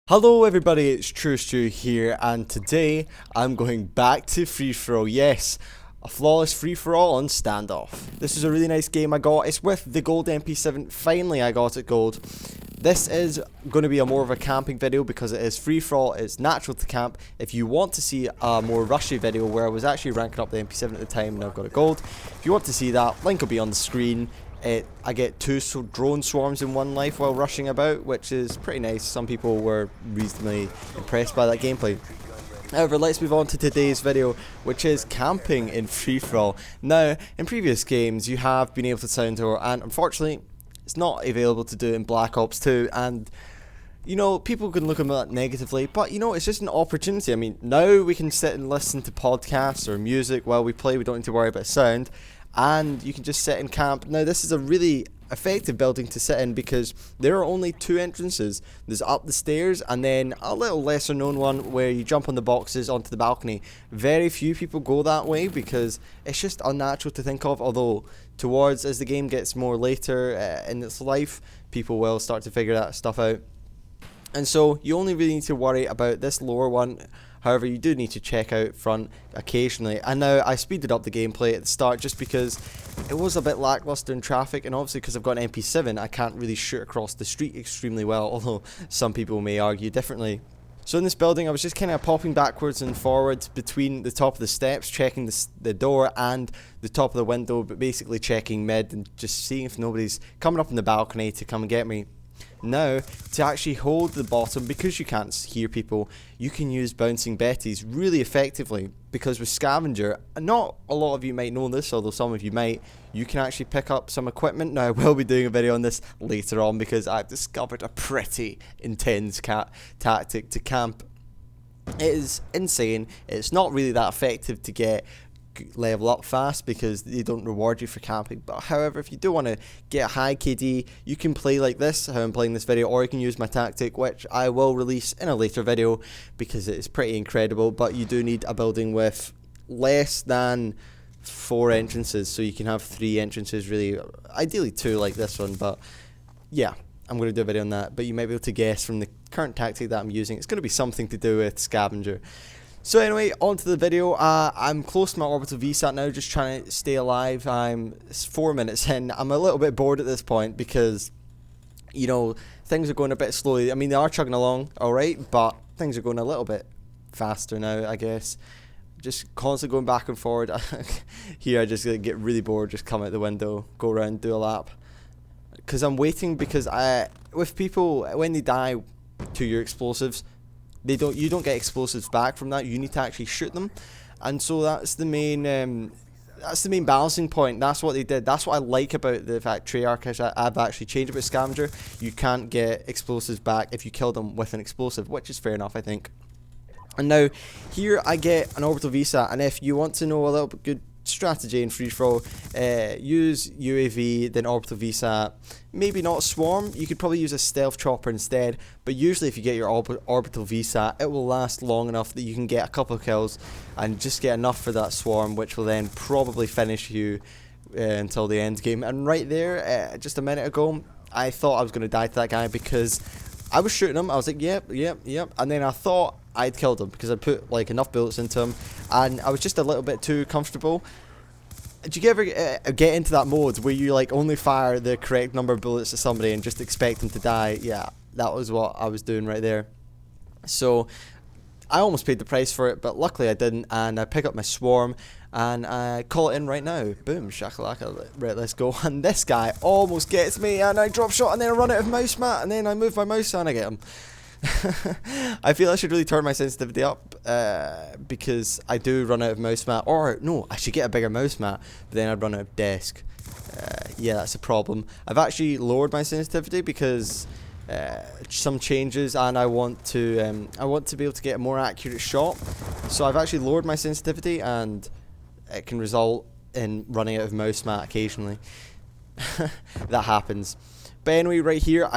Hello everybody, it's True Stew here, and today I'm going back to free-for-all. Yes, a flawless free-for-all on Standoff. This is a really nice game I got. It's with the gold MP7. Finally I got it gold. This is going to be more of a camping video because it is free-for-all. It's natural to camp. If you want to see a more rushy video where I was actually ranking up the MP7 at the time and I've got it gold, if you want to see that, link will be on the screen. I get two drone swarms in one life while rushing about, which is pretty nice. Some people were reasonably impressed by that gameplay. However, let's move on to today's video, which is camping in free-for-all. Now, in previous games, you have been able to sound door, and unfortunately, it's not available to do in Black Ops 2, and you know, people can look at that negatively, but you know, it's just an opportunity. I mean, now we can sit and listen to podcasts or music while we play. We don't need to worry about sound. And you can just sit and camp. Now this is a really effective building to sit in because there are only two entrances. There's up the stairs and then a little lesser known one where you jump on the boxes onto the balcony. Very few people go that way because it's just unnatural to think of, although towards as the game gets more later in its life, people will start to figure that stuff out. And so you only really need to worry about this lower one. However, you do need to check out front occasionally. And now I speeded up the gameplay at the start just because it was a bit lackluster in traffic, and obviously because I've got an MP7 I can't really shoot across the street extremely well, although some people may argue differently. So in this building I was just kind of popping backwards and forwards between the top of the steps, checking the door and the top of the window, but basically checking mid and just seeing if nobody's coming up on the balcony to come and get me. Now, to actually hold the bottom, because you can't hear people, you can use bouncing betties really effectively, because with scavenger, not a lot of you might know this, although some of you might, you can actually pick up some equipment. Now I will be doing a video on this later on because I've discovered a pretty intense tactic to camp. It is insane. It's not really that effective to get level up fast because they don't reward you for camping, but however, if you do want to get a high KD, you can play like this, how I'm playing this video, or you can use my tactic, which I will release in a later video because it is pretty incredible. But you do need a building with less than 4 entrances, so you can have 3 entrances, really ideally 2 like this one. But yeah, I'm going to do a video on that, but you might be able to guess from the current tactic that I'm using, it's going to be something to do with scavenger. So anyway, on to the video. I'm close to my orbital VSAT now, just trying to stay alive. I'm 4 minutes in. I'm a little bit bored at this point because, you know, things are going a bit slowly. I mean, they are chugging along alright, but things are going a little bit faster now, I guess. Just constantly going back and forward. Here I just get really bored, just come out the window, go around, do a lap. Because I'm waiting, because with people, when they die to your explosives, you don't get explosives back from that. You need to actually shoot them, and so that's the main balancing point. That's what they did. That's what I like about the fact Treyarch I've actually changed about scavenger. You can't get explosives back if you kill them with an explosive, which is fair enough, I think. And now here I get an orbital VSAT, and if you want to know a little bit good strategy in free-for-all, use UAV, then orbital VSAT. Maybe not swarm, you could probably use a stealth chopper instead, but usually if you get your orbital VSAT, it will last long enough that you can get a couple of kills and just get enough for that swarm, which will then probably finish you until the end game. And right there, just a minute ago, I thought I was going to die to that guy because I was shooting him. I was like, yep, and then I thought I'd killed him because I put like enough bullets into him, and I was just a little bit too comfortable. Do you ever get into that mode where you like only fire the correct number of bullets at somebody and just expect them to die? Yeah, that was what I was doing right there. So I almost paid the price for it, but luckily I didn't, and I pick up my swarm and I call it in right now. Boom, shakalaka, right, let's go. And this guy almost gets me, and I drop shot, and then I run out of mouse mat, and then I move my mouse and I get him. I feel I should really turn my sensitivity up because I do run out of mouse mat, or no, I should get a bigger mouse mat, but then I'd run out of desk. Yeah, that's a problem. I've actually lowered my sensitivity because some changes, and I want to be able to get a more accurate shot. So I've actually lowered my sensitivity, and it can result in running out of mouse mat occasionally. That happens. But anyway, right here,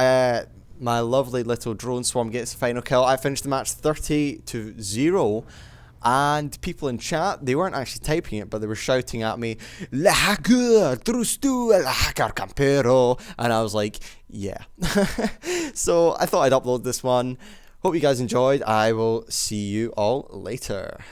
my lovely little drone swarm gets the final kill. I finished the match 30-0, and people in chat, they weren't actually typing it, but they were shouting at me, "La hacker, trustu, la hacker campero," and I was like, yeah. So I thought I'd upload this one. Hope you guys enjoyed. I will see you all later.